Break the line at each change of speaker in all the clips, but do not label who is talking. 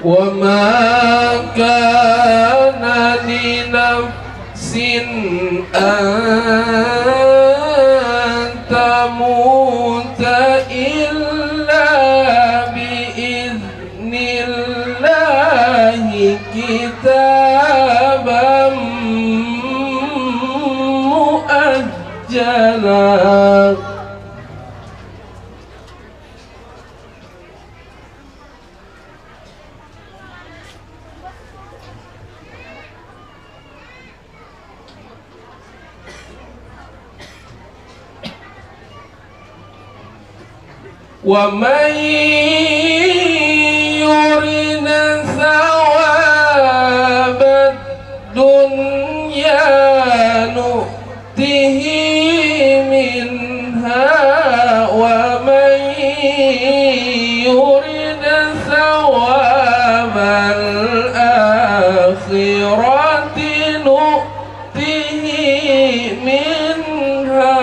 وما كان لنفس أن تموت إلا بإذن الله كتابا مؤجلا. ومن يرد ثواب الدنيا نؤته منها ومن يرد ثواب الآخرة نؤته منها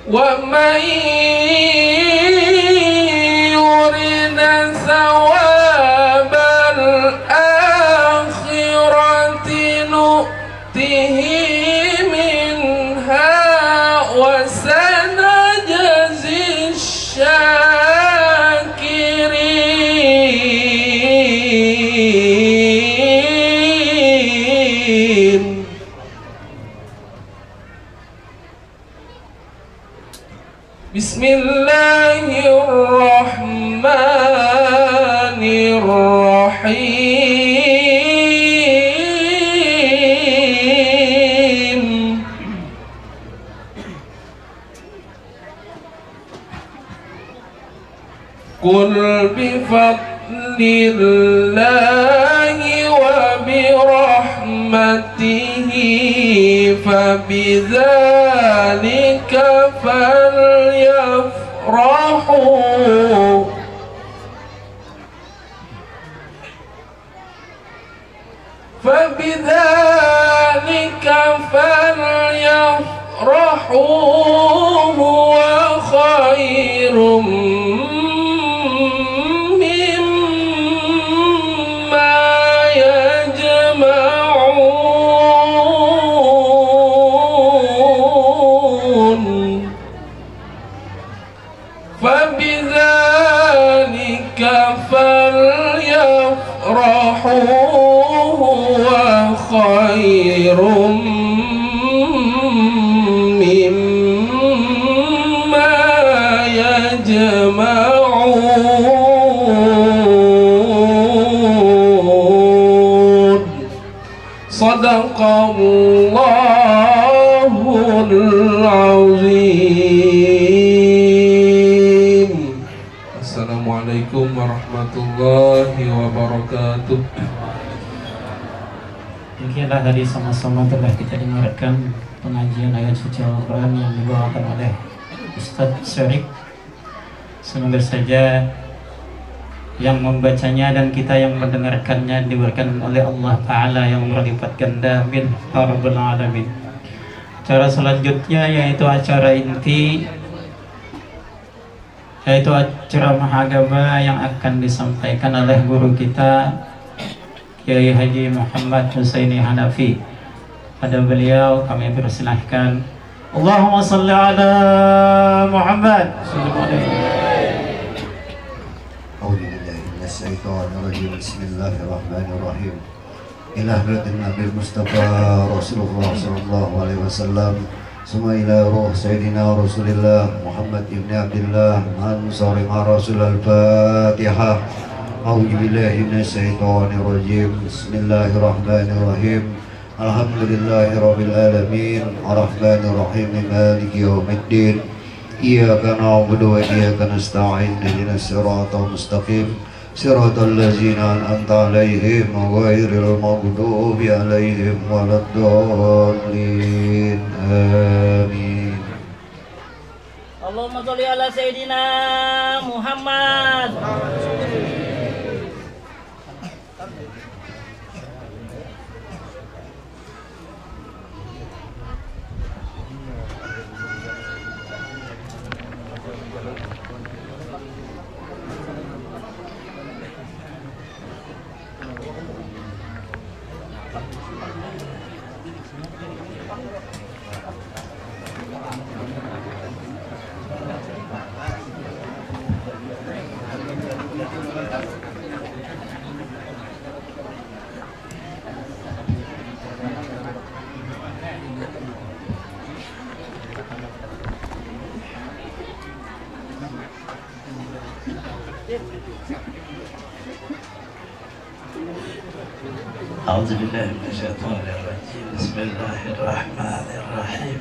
ومن يرد ثواب الآخرة نؤته منها وسنجزي الشاكرين. بسم الله الرحمن الرحيم. قل بفضل الله وبرحمته فبذلك فليفرحوا هو خير مما يجمعون فبذلك فليفرحوا هو خير مما يجمعون. صدق الله العظيم. Assalamualaikum warahmatullahi wabarakatuh.
Demikianlah tadi sama-sama telah kita dengarkan pengajian ayat suci Al-Quran yang dibawakan oleh Ustadz Syarik. Semoga saja yang membacanya dan kita yang mendengarkannya diberikan oleh Allah Ta'ala yang berlipat ganda min Rabbul Alamin. Acara selanjutnya yaitu acara inti, yaitu acara mahagama yang akan disampaikan oleh guru kita Kiai Haji Muhammad Husaini Hanafi. Pada beliau kami persilahkan. Allahumma salli ala Muhammad.
Bismillahirrahmanirrahim. Ila hadratin Nabi Mustafa Rasulullah sallallahu alaihi wasallam. Suma ila ruh Sayyidina Rasulillah Muhammad ibn Abdullah Ansari Rasul al-Fatihah. A'udzu billahi minasyaitonir rajim. Bismillahirrahmanirrahim. Alhamdulillahirabbil alamin. Arrahmanir rahim. Maliki yaumiddin. Iyyaka na'budu wa iyyaka nasta'in. Ihdinas siratal mustaqim. Siratal ladzina an'amta 'alaihim ghairil maghdubi 'alaihim waladdallin. Amin.
Allahumma sholli ala Sayyidina Muhammad.
أعوذ بالله من الشيطان الرجيم بسم الله الرحمن الرحيم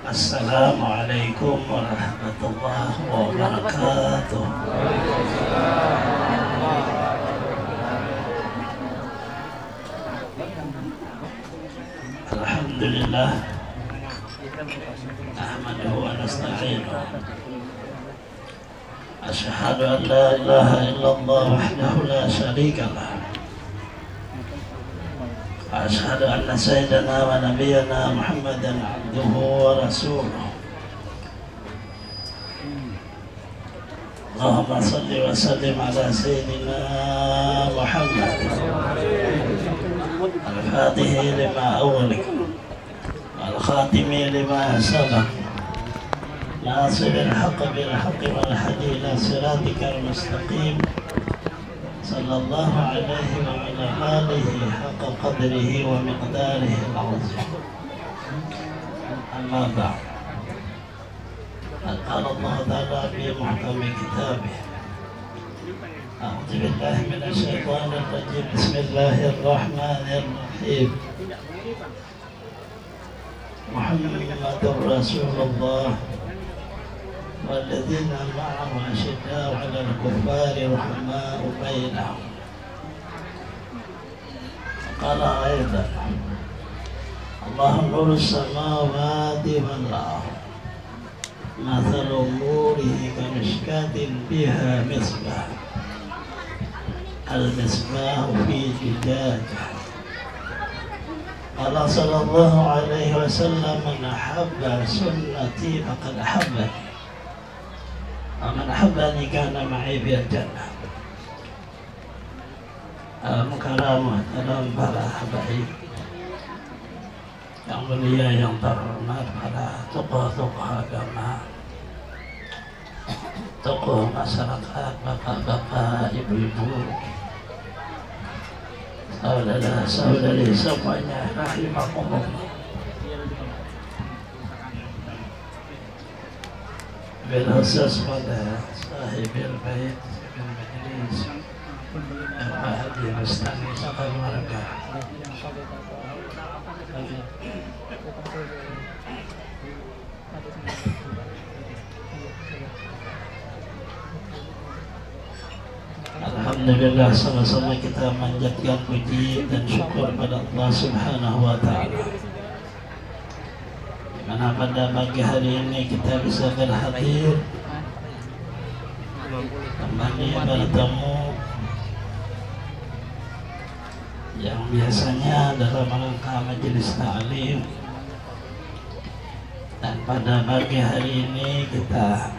السلام عليكم ورحمة الله وبركاته. الحمد لله نحمده ونستعينه أشهد أن لا إله إلا الله وحده لا شريك له أشهد أن سيدنا ونبينا محمدا عبده ورسوله. اللهم صل وسلم على سيدنا محمد الفاتح لما أغلق والخاتم لما سبق ناصر الحق بالحق والهدي إلى صراطك المستقيم صلى الله عليه وعلى آله حق قدره ومقداره العظيم. أما بعد قال الله تعالى في محكم كتابه أعوذ بالله من الشيطان الرجيم بسم الله الرحمن الرحيم محمد رسول الله والذين معه أشداء على الكفار رحماء بينهم. قال أيضا الله نور السماوات والأرض مثل نوره كمشكاة بها مصباح المصباح في زجاجة. قال صلى الله عليه وسلم من أحب سنتي فقد أحبني ومن أحبني كان معي في الجنة. Mukaramah dalam para habaib yang mulia yang terhormat, para tokoh-tokoh agama, tokoh masyarakat, bapak-bapak, ibu-ibu, saudara-saudari semuanya, rahimakumullah. Bilkhusus pada sahibil bait bil majlis yang bahagia mustami sekali warga. Alhamdulillah, sama-sama kita manjatkan puji dan syukur pada Allah Subhanahu wa Ta'ala, mana pada pagi hari ini kita bisa berhadir kembali bertemu yang biasanya dalam rangka majelis ta'lim, dan pada pagi hari ini kita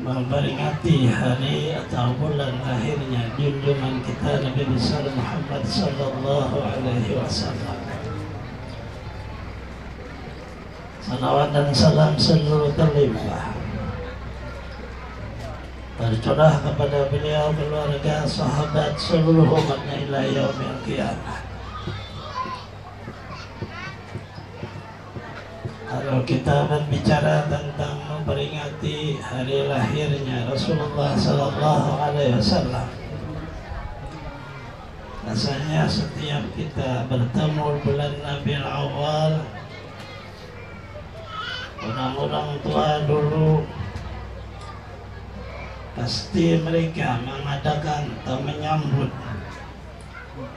memperingati hari atau bulan lahirnya junjungan kita Nabi besar Muhammad sallallahu alaihi wasallam. Salawat dan salam seluruh terlimpah tercurah kepada beliau, keluarga, sahabat, seluruh umatnya ila yaumil qiyamah. Kalau kita berbicara tentang memperingati hari lahirnya Rasulullah sallallahu alaihi wasallam, rasanya setiap kita bertemu bulan Rabiul Awal, orang-orang tua dulu pasti mereka mengadakan atau menyambut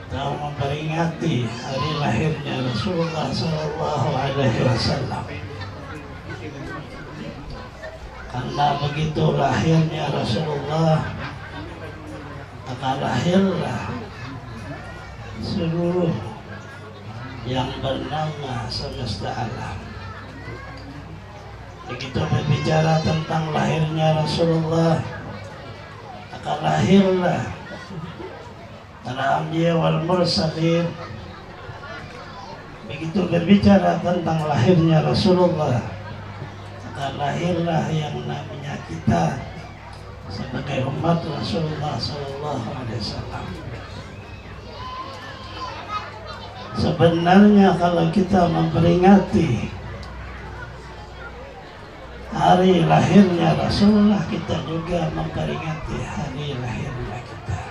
atau memperingati hari lahirnya Rasulullah sallallahu alaihi wasallam. Karena begitu lahirnya Rasulullah, maka lahirlah seluruh yang bernama semesta alam. Begitu berbicara tentang lahirnya Rasulullah, maka lahirlah para anbiya wal mursalin. Begitu berbicara tentang lahirnya Rasulullah, maka lahirlah yang namanya kita sebagai umat Rasulullah Sallallahu Alaihi Wasallam. Sebenarnya kalau kita memperingati hari lahirnya Rasulullah, kita juga memperingati hari lahirnya kita.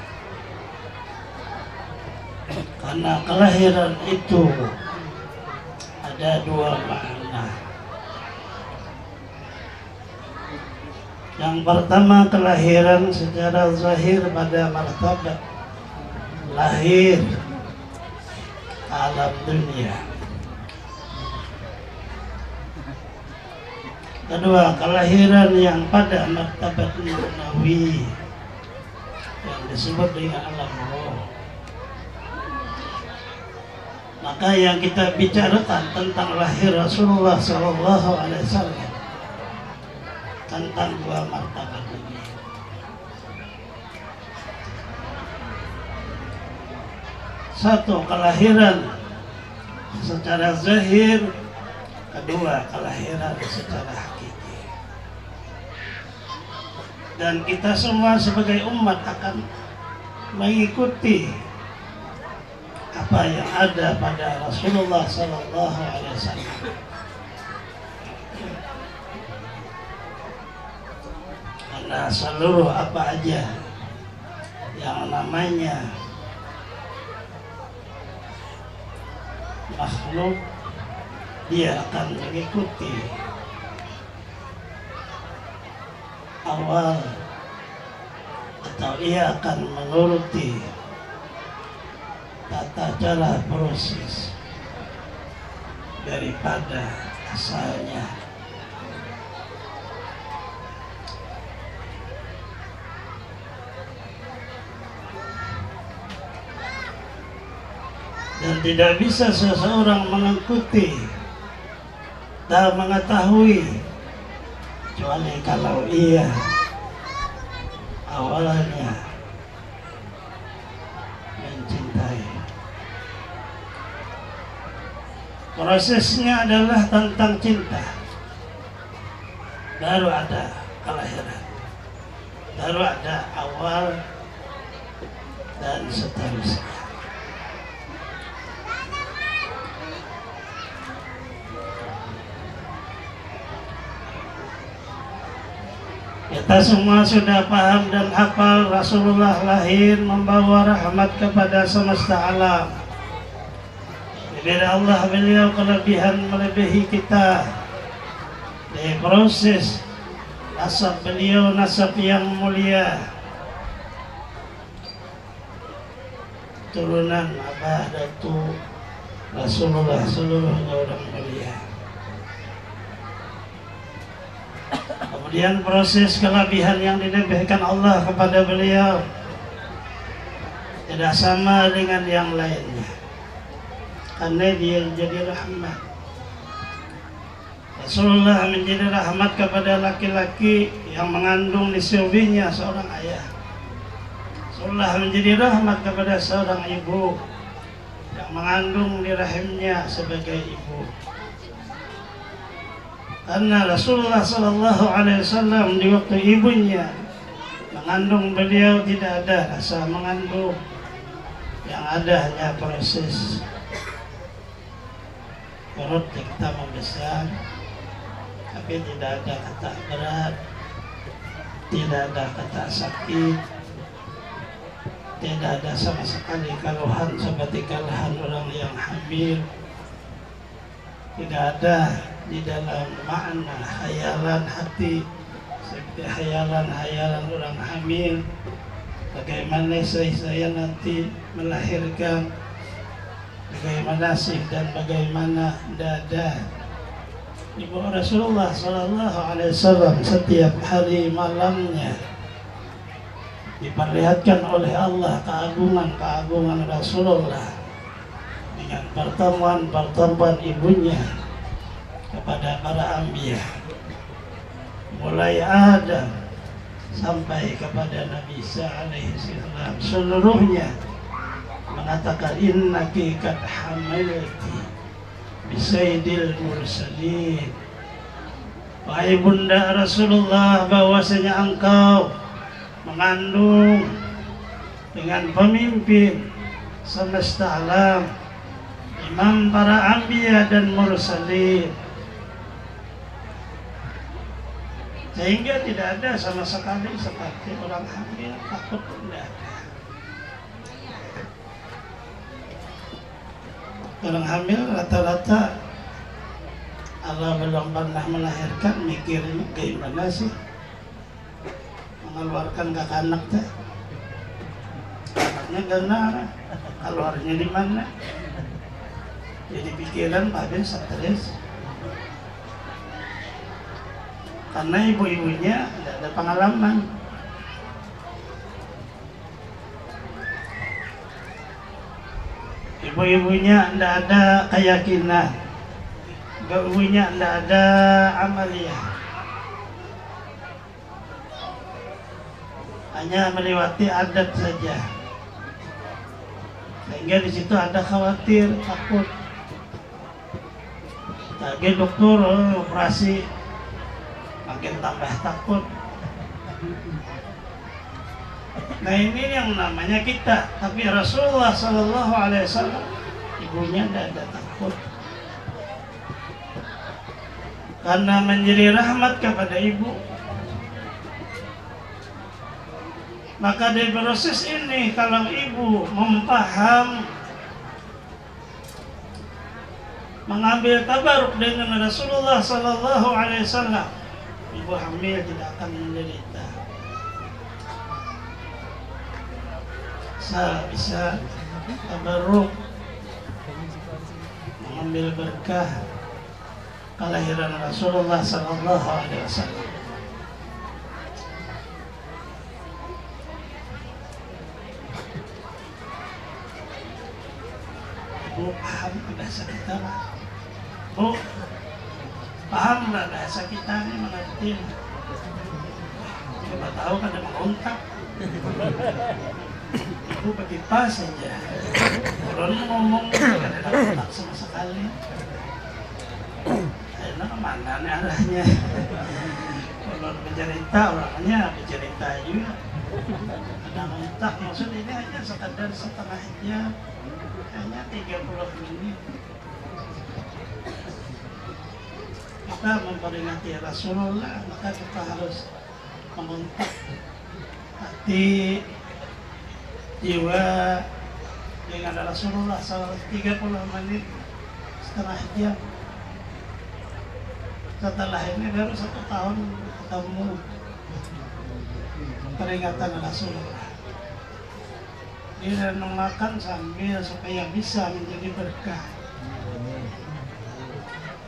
Karena kelahiran itu ada dua makna. Yang pertama, kelahiran secara zahir pada martabat lahir alam dunia. Kedua, kelahiran yang pada martabat ma'nawi yang disebut dengan alam roh. Maka yang kita bicarakan tentang lahir Rasulullah Sallallahu Alaihi Wasallam tentang dua martabat ini. Satu, kelahiran secara zahir. Kedua, kelahiran secara hakiki. Dan kita semua sebagai umat akan mengikuti apa yang ada pada Rasulullah Sallallahu Alaihi Wasallam. Karena seluruh apa aja yang namanya makhluk, dia akan mengikuti awal atau ia akan menuruti tata cara proses daripada asalnya. Dan tidak bisa seseorang mengikuti dan mengetahui kecuali kalau ia awalnya mencintai. Prosesnya adalah tentang cinta. Baru ada kelahiran, baru ada awal dan seterusnya. Kita semua sudah paham dan hafal Rasulullah lahir membawa rahmat kepada semesta alam. Bila Allah beliau kelebihan melebihi kita. Di proses nasab beliau nasab yang mulia, turunan Abah Datu Rasulullah seluruhnya orang mulia. Kemudian proses kelebihan yang dilebihkan Allah kepada beliau tidak sama dengan yang lainnya, karena dia menjadi rahmat. Rasulullah menjadi rahmat kepada laki-laki yang mengandung di sulbinya seorang ayah. Rasulullah menjadi rahmat kepada seorang ibu yang mengandung di rahimnya sebagai ibu. Karena Rasulullah Sallallahu Alaihi Wasallam di waktu ibunya mengandung beliau tidak ada rasa mengandung, yang ada hanya proses perut kita membesar, tapi tidak ada kata berat, tidak ada kata sakit, tidak ada sama sekali keluhan seperti keluhan orang yang hamil. Tidak ada di dalam makna hayalan hati seperti hayalan orang hamil, bagaimana saya nanti melahirkan, bagaimana sih dan bagaimana dada. Ibu Rasulullah Sallallahu Alaihi Wasallam setiap hari malamnya diperlihatkan oleh Allah keagungan Rasulullah dengan pertemuan ibunya kepada para anbiya, mulai Adam sampai kepada Nabi Isa alaihi salam, seluruhnya mengatakan innaki kad hamalti bisaidil mursalin. Wahai bunda Rasulullah, bahwasanya engkau mengandung dengan pemimpin semesta alam, imam para anbiya dan mursalin, sehingga tidak ada sama sekali seperti orang hamil takut, tidak ada. Orang hamil rata-rata Allah belum pernah melahirkan, mikirnya gimana sih mengeluarkan kakak anak teh, anaknya karena keluarnya di mana, jadi pikiran badan stres karena ibu-ibunya tidak ada pengalaman. Ibu-ibunya tidak ada keyakinan, ibu-ibunya tidak ada amaliyah, hanya melewati adat saja, sehingga di situ ada khawatir, takut. Lagi dokter operasi makin tambah takut. Nah ini yang namanya kita. Tapi Rasulullah Sallallahu Alaihi Wasallam ibunya tidak ada takut, karena menjadi rahmat kepada ibu. Maka dari proses ini, kalau ibu memaham, mengambil tabaruk dengan Rasulullah Sallallahu Alaihi Wasallam, ibu hamil tidak akan menderita. Bisa tabaruk, mengambil berkah kelahiran Rasulullah Sallallahu Alaihi Wasallam. Bu, paham bahasa kita? Bu, paham nggak bahasa kita ini, mengerti? Coba tahu kan ada mengontak. Ibu pakai pas saja. Kalau ngomong tidak ada kontak sama sekali. Enak kemana nih arahnya? Kalau bercerita orangnya bercerita juga. Ada kontak, maksud ini hanya sekadar setengah jam, hanya 30 menit. Kita memperingati Rasulullah, maka kita harus mengontak hati, jiwa dengan Rasulullah selama 30 menit, setengah jam. Setelah ini baru 1 tahun ketemu peringatan Rasulullah. Dia makan sambil supaya bisa menjadi berkah.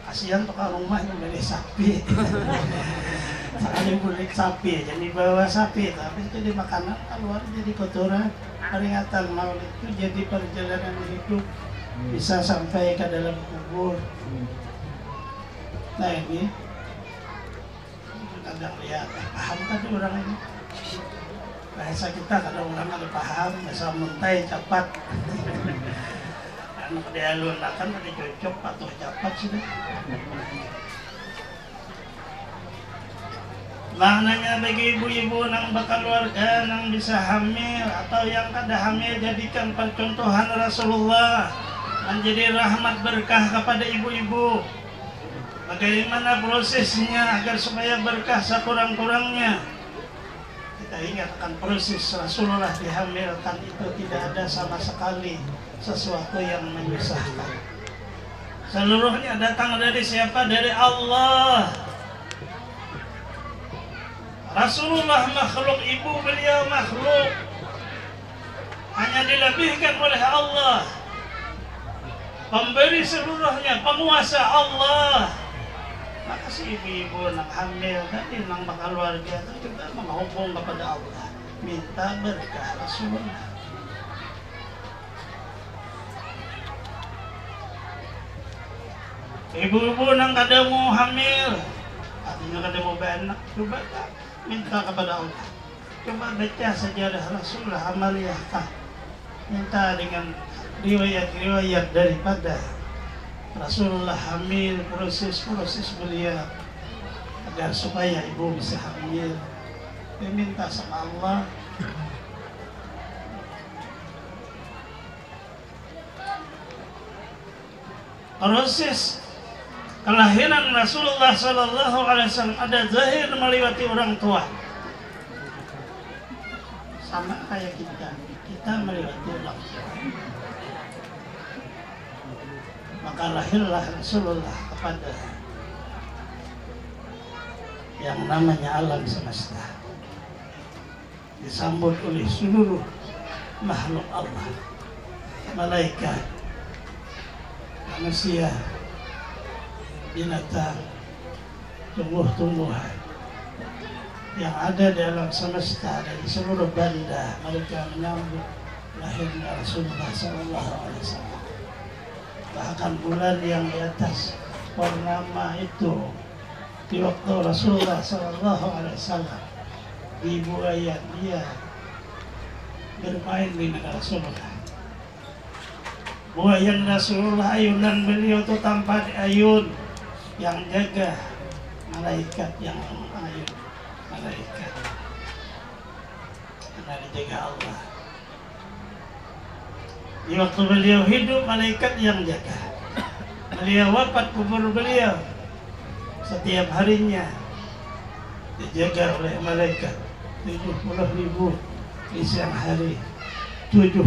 Kasihan tukang rumah yang beli sapi. Sekali kulit sapi, jadi bawa sapi, tapi itu di makanan keluar jadi kotoran. Peringatan maulid itu jadi perjalanan hidup, bisa sampai ke dalam kubur. Nah ini kadang lihat, paham kan orang ini? Bahasa kita kadang orang ada paham, bahasa muntai cepat. Anak dialun-alun ada cocok atau cepat sudah. Maknanya bagi ibu-ibu yang berkeluarga, yang bisa hamil atau yang kada hamil, jadikan percontohan Rasulullah, menjadi rahmat berkah kepada ibu-ibu. Bagaimana prosesnya agar supaya berkah sekurang-kurangnya? Kita ingatkan proses Rasulullah dihamilkan itu tidak ada sama sekali sesuatu yang menyusahkan. Seluruhnya datang dari siapa? Dari Allah. Rasulullah makhluk, ibu beliau makhluk, hanya dilebihkan oleh Allah, pemberi seluruhnya, penguasa Allah. Maka si ibu-ibu nang hamil tadi nang keluarga itu juga menghubung kepada Allah, minta berkah Rasulullah. Ibu-ibu nang kadamu hamil, artinya kadamu beranak, coba minta kepada Allah. Coba baca sejarah Rasulullah amaliyah, minta dengan riwayat-riwayat daripada Rasulullah hamil, proses beliau agar supaya ibu bisa hamil. Dia minta sama Allah. Proses kelahiran Rasulullah Sallallahu Alaihi Wasallam ada zahir melewati orang tua, sama kayak kita melewati orang tua. Maka lahirlah Rasulullah kepada yang namanya alam semesta, disambut oleh seluruh makhluk Allah, malaikat, manusia, binatang, tumbuh-tumbuhan yang ada di alam semesta dari seluruh banda. Mereka menyambut lahirnya Rasulullah SAW. Bahkan bulan yang di atas purnama itu di waktu Rasulullah SAW dibuaya dia bermain di negara Rasulullah. Buayan Rasulullah, ayunan beliau itu tanpa ayun yang jaga malaikat yang ayun, malaikat karena dijaga Allah. Di waktu beliau hidup, malaikat yang jaga. Beliau wafat, kubur beliau setiap harinya dijaga oleh malaikat 70.000 di siang hari, 70.000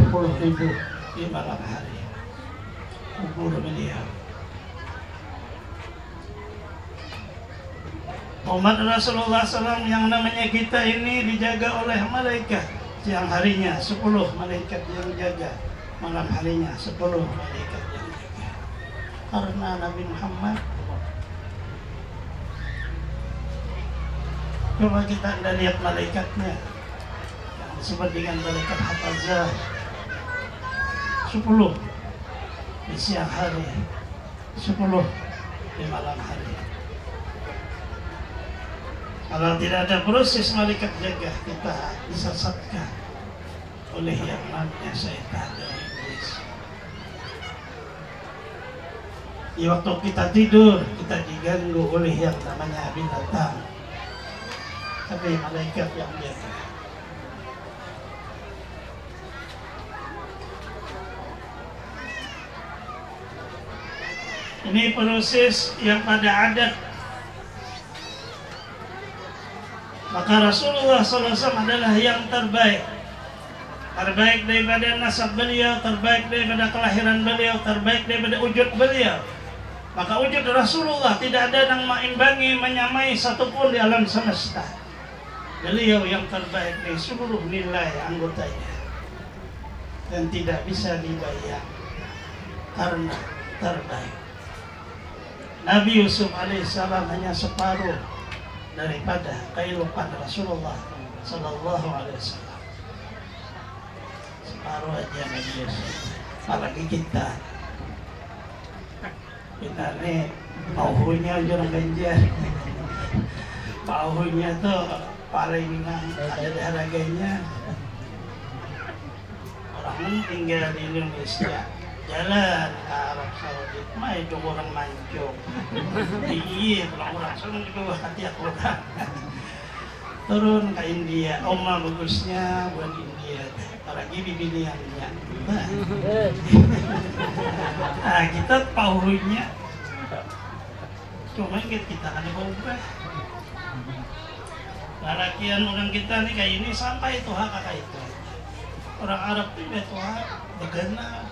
di malam hari. Kubur beliau. Umat Rasulullah SAW yang namanya kita ini dijaga oleh malaikat. Siang harinya 10 malaikat yang jaga, malam harinya 10 malaikat yang jaga. Karena Nabi Muhammad, coba kita lihat malaikatnya yang disebut dengan malaikat hafazah, 10 di siang hari, 10 di malam hari. Kalau tidak ada proses malaikat jaga, kita disesatkan oleh yang namanya syaitan dan iblis. Di waktu kita tidur, kita diganggu oleh yang namanya binatang, tapi malaikat yang jaga. Ini proses yang pada adat. Maka Rasulullah SAW adalah yang terbaik. Terbaik daripada nasab beliau, terbaik daripada kelahiran beliau, terbaik daripada wujud beliau. Maka wujud Rasulullah tidak ada yang mengimbangi, menyamai satupun di alam semesta. Beliau yang terbaik dari seluruh nilai anggotanya, dan tidak bisa dibayang karena terbaik. Nabi Yusuf alaihissalam hanya separuh daripada kehidupan Rasulullah Sallallahu Alaihi Wasallam. Separuh aja Nabi Yusuf. Apalagi kita ini pauhunya orang Banjar. Pauhunya tuh paling ada harganya. Orang tinggal di Indonesia, jalan ke Arab Saudi, mah itu orang mancung. Iya, orang sana juga hati aku orang. Turun ke India, oma bagusnya buat India. Apalagi bibiliannya. Nah, kita pauhunya, cuma kita kan berubah. Lalakian orang kita nih kayak ini sampai itu hak kakak itu. Orang Arab tuh itu hak begana.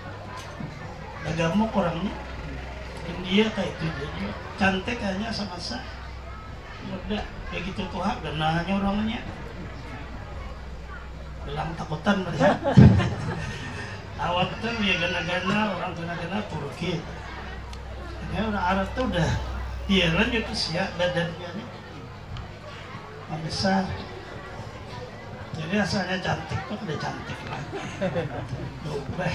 Gemuk orangnya, India kayak itu jadi cantik hanya sama saya, muda begitu tua genahnya orangnya, bilang takutan melihat. Awak tuh dia gana-gana, orang gana-gana Turki. Ini orang Arab tuh udah Dia lanjut usia badannya membesar. Jadi asalnya cantik kok udah cantik lagi. Berubah.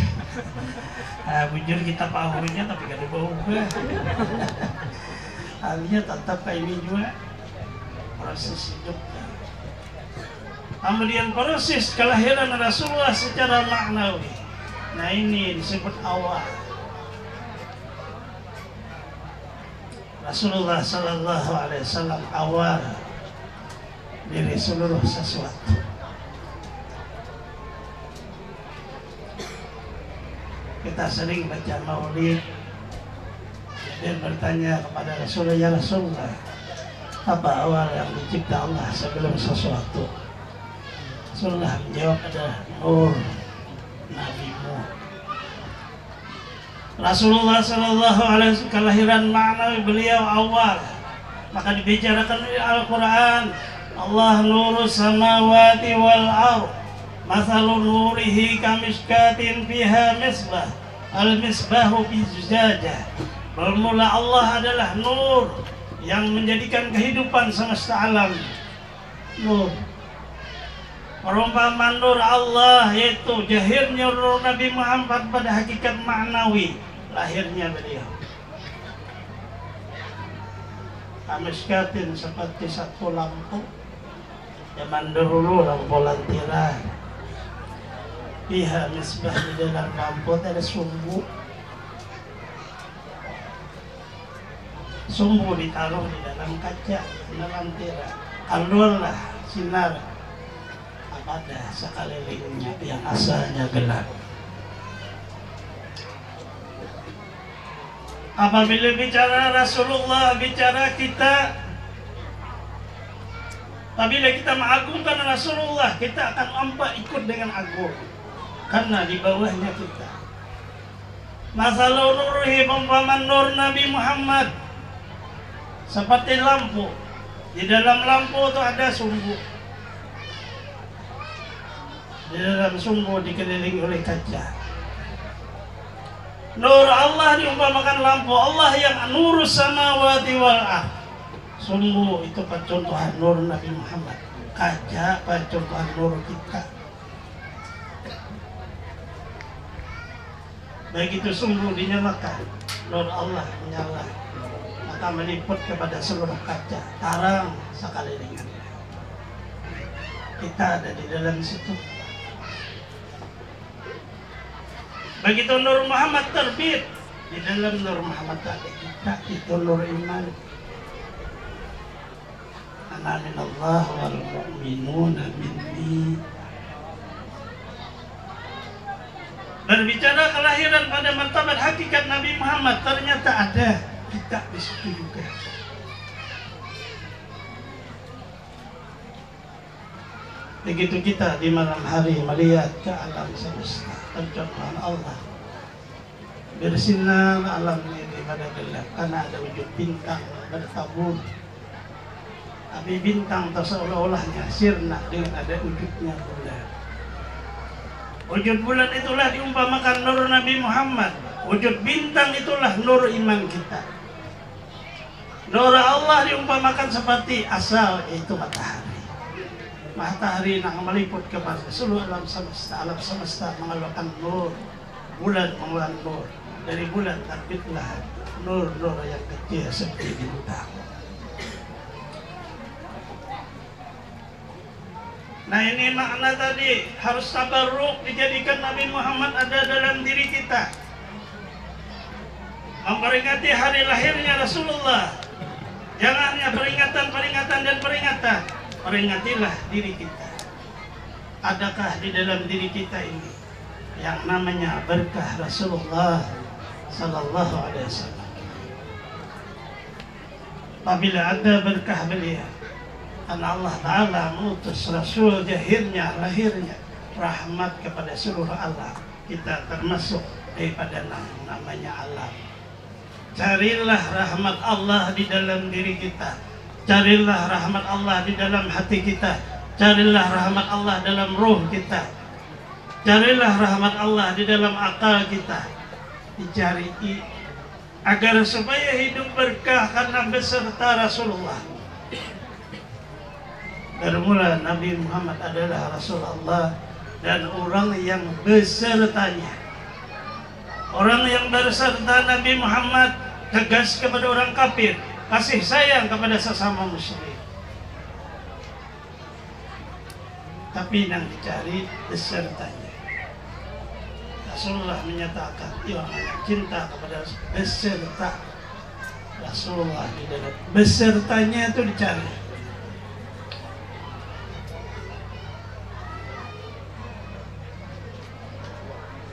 Bujur kita pahunya tapi gak ada berubah. Akhirnya tetap kayak ini juga proses hidup. Kemudian proses kelahiran Rasulullah secara maknawi. Nah ini disebut awal. Rasulullah Sallallahu Alaihi Wasallam awal dari seluruh sesuatu. Kita sering baca maulid dan bertanya kepada Rasulullah, ya Rasulullah, apa awal yang dicipta Allah sebelum sesuatu? Rasulullah menjawab, ada nur nabimu. Rasulullah Sallallahu Alaihi Wasallam kelahiran maknawi beliau awal, maka dibicarakan di Al-Quran, Allah nuru samawati wal ardh, masalun nurihi kamiskatin fiha misbah, al-misbahu fi zujajah. Bermula Allah adalah nur yang menjadikan kehidupan semesta alam. Nur. Perumpamaan nur Allah yaitu jahirnya nur Nabi Muhammad pada hakikat maknawi lahirnya beliau. Kamiskatin seperti satu lampu zaman dahulu, lampu lantiran. Fiha misbah, di dalam lampu ada sumbu. Sumbu ditaruh di dalam kaca, di dalam tirai. Alurlah sinar pada sekelilingnya yang asalnya gelap. Apabila bicara Rasulullah, bicara kita. Apabila kita mengagungkan Rasulullah, kita akan nampak ikut dengan agung. Karena di bawahnya kita. Masalah nurhi, pempaman nur Nabi Muhammad seperti lampu. Di dalam lampu itu ada sumbu. Di dalam sumbu dikelilingi oleh kaca. Nur Allah diumpamakan lampu. Allah yang nurus samawati wal ardh. Sumbu itu percontohan nur Nabi Muhammad. Kaca percontohan nur kita. Begitu sumbu dinyalakan, nur Allah menyala, maka meliput kepada seluruh kaca, tarang sekelilingannya. Kita ada di dalam situ. Begitu nur Muhammad terbit, di dalam nur Muhammad ada kita, itu nur iman. Ana minallah wal mu'minuna minni. Berbicara kelahiran pada martabat hakikat Nabi Muhammad, ternyata ada kita di situ juga. Begitu kita di malam hari melihat ke alam semesta, penciptaan Allah, bersinar alam ini pada gelap karena ada wujud bintang bertabur. Tapi bintang terseolah-olahnya sirna dengan ada wujudnya bulan. Wujud bulan itulah diumpamakan nur Nabi Muhammad. Wujud bintang itulah nur iman kita. Nur Allah diumpamakan seperti asal, yaitu matahari. Matahari yang meliput kepada seluruh alam semesta. Alam semesta mengeluarkan nur. Bulan mengeluarkan nur. Dari bulan terbitlah nur-nur yang kecil seperti bintang. Nah ini makna tadi, harus tabarruk, dijadikan Nabi Muhammad ada dalam diri kita. Memperingati hari lahirnya Rasulullah. Jangan hanya peringatan dan peringatan. Peringatilah diri kita. Adakah di dalam diri kita ini yang namanya berkah Rasulullah Sallallahu Alaihi Wasallam? Apabila ada berkah beliau, karena Allah Ta'ala mengutus Rasul jahirnya, lahirnya rahmat kepada seluruh alam. Kita termasuk daripada namanya alam. Carilah rahmat Allah di dalam diri kita. Carilah rahmat Allah di dalam hati kita. Carilah rahmat Allah dalam ruh kita. Carilah rahmat Allah di dalam akal kita. Dicari agar supaya hidup berkah karena beserta Rasulullah. Bermula Nabi Muhammad adalah Rasulullah dan orang yang besertanya. Orang yang berserta Nabi Muhammad tegas kepada orang kafir, kasih sayang kepada sesama muslim. Tapi yang dicari besertanya. Rasulullah menyatakan yang cinta kepada beserta Rasulullah di dalam besertanya itu dicari.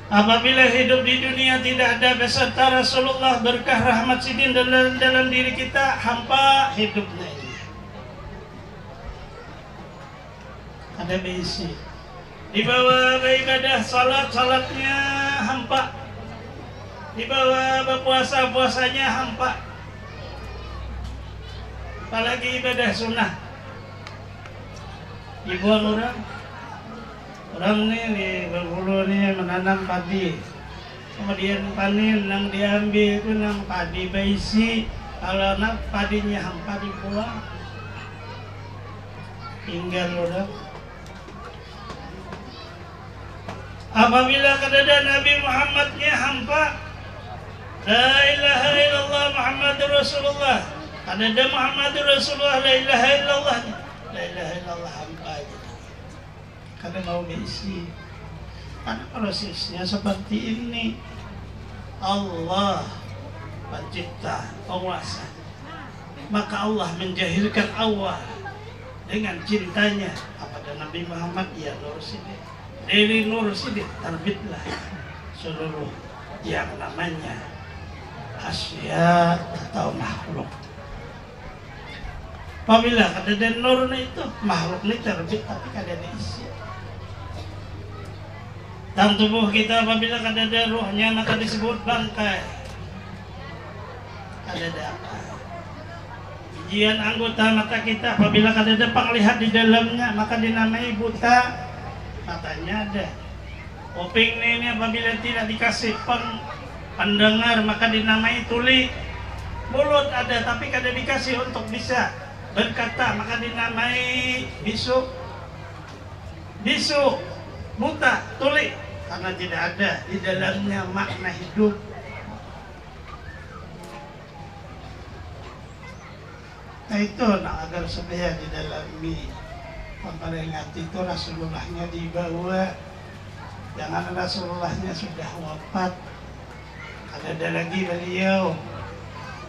Apabila hidup di dunia tidak ada beserta Rasulullah, berkah rahmat sidin dalam diri kita, hampa hidupnya ini. Ada bisi. Di bawah beribadah salatnya hampa. Di bawah berpuasa-puasanya hampa. Apalagi ibadah sunnah. Dibuang orang nih di Bengkulu nih menanam padi, kemudian panen yang diambil itu nang padi baisi, kalau nak padinya hampa dibuang, tinggal orang. Apabila keadaan Nabi Muhammadnya hampa, la ilaha illallah Muhammadur Rasulullah, ada Muhammadur Rasulullah, la ilaha illallah, la ilaha illallah hampa aja. Karena mau diisi, karena prosesnya seperti ini. Allah pencipta, penguasa, maka Allah menjahirkan awal dengan cintanya kepada Nabi Muhammad. Ya Nur Sidik, dari Nur Sidik terbitlah seluruh yang namanya asya atau makhluk. Apabila ada nur itu makhluk ini terbit, tapi kada diisi. Dalam tubuh kita apabila ada ruhnya maka disebut bangkai. Ada apa? Bijian anggota mata kita apabila ada penglihat di dalamnya maka dinamai buta. Matanya ada. Kuping ini apabila tidak dikasih pendengar maka dinamai tuli. Mulut ada tapi kada dikasih untuk bisa berkata maka dinamai bisu. Bisu, buta, tuli. Karena tidak ada di dalamnya makna hidup. Nah itu agar supaya didalami memperingati itu Rasulullahnya dibawa. Jangan Rasulullahnya sudah wafat, ada lagi beliau.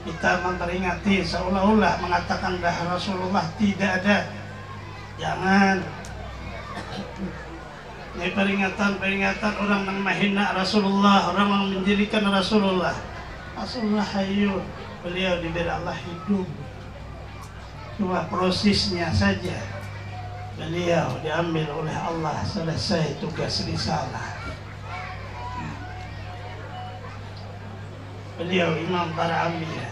Kita memperingati seolah-olah mengatakan dah Rasulullah tidak ada. Jangan. Ini peringatan orang yang menghina Rasulullah, orang yang menjadikan Rasulullah. Rasulullah hayyun, beliau diberi Allah hidup. Cuma prosesnya saja beliau diambil oleh Allah, selesai tugas risalah. Beliau imam para anbiya.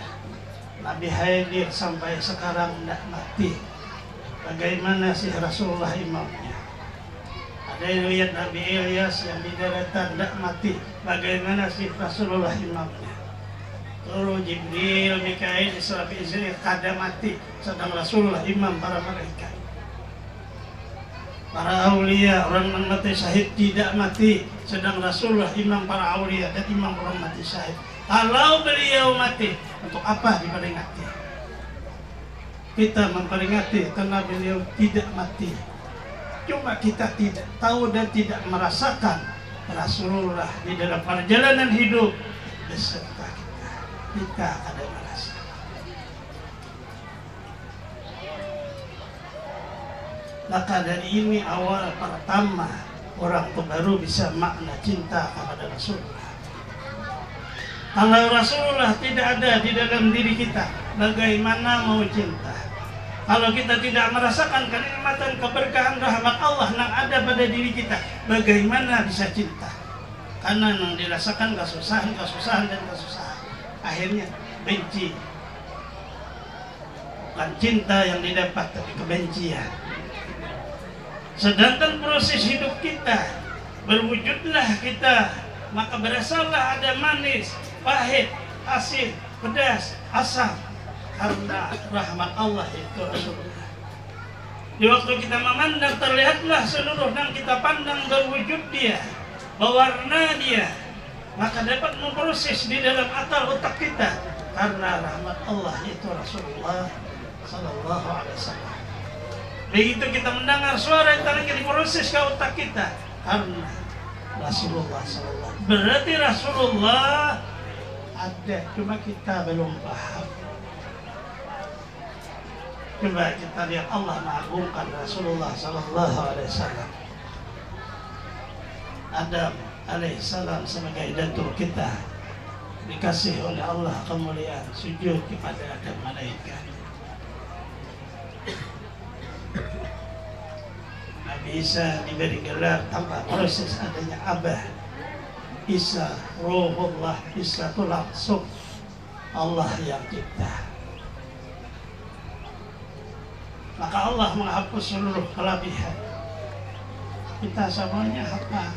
Nabi hadir sampai sekarang tidak mati. Bagaimana sih Rasulullah imamnya? Ada riwayat Nabi Ilyas yang di daratan tidak mati. Bagaimana sih Rasulullah imamnya? Turun Jibril, Mikail, Israfil, kada mati. Sedang Rasulullah imam para malaikat. Para aulia, orang yang mati syahid tidak mati. Sedang Rasulullah imam para aulia dan imam orang mati syahid. Kalau beliau mati, untuk apa diperingati? Kita memperingati karena beliau tidak mati. Cuma kita tidak tahu dan tidak merasakan Rasulullah di dalam perjalanan hidup beserta kita. Kita ada merasa. Maka dari ini awal pertama orang itu baru bisa makna cinta kepada Rasulullah. Kalau Rasulullah tidak ada di dalam diri kita, bagaimana mau cinta? Kalau kita tidak merasakan kenikmatan, keberkahan, rahmat Allah yang ada pada diri kita, bagaimana bisa cinta? Karena yang dirasakan kesusahan dan kesusahan. Akhirnya benci. Bukan cinta yang didapat, tapi kebencian. Sedangkan proses hidup kita, berwujudlah kita, maka berasalah ada manis, pahit, asin, pedas, asam, karena rahmat Allah itu Rasulullah. Di waktu kita memandang, terlihatlah seluruh yang kita pandang berwujud dia, berwarna dia, maka dapat memproses di dalam akal otak kita karena rahmat Allah itu Rasulullah Sallallahu Alaihi Wasallam. Begitu kita mendengar suara yang tadi diproses ke otak kita karena Rasulullah Sallallahu. Berarti Rasulullah ada, cuma kita belum paham. Coba kita lihat Allah mengagungkan Rasulullah Sallallahu Alaihi Wasallam. Adam alaihissalam sebagai datuk kita dikasih oleh Allah kemuliaan sujud kepada Adam malaikat. Nabi Isa diberi gelar tanpa proses adanya Abah. Isa Ruhullah, Isa itu langsung Allah yang cipta. Maka Allah menghapus seluruh kelebihan. Kita semuanya apa?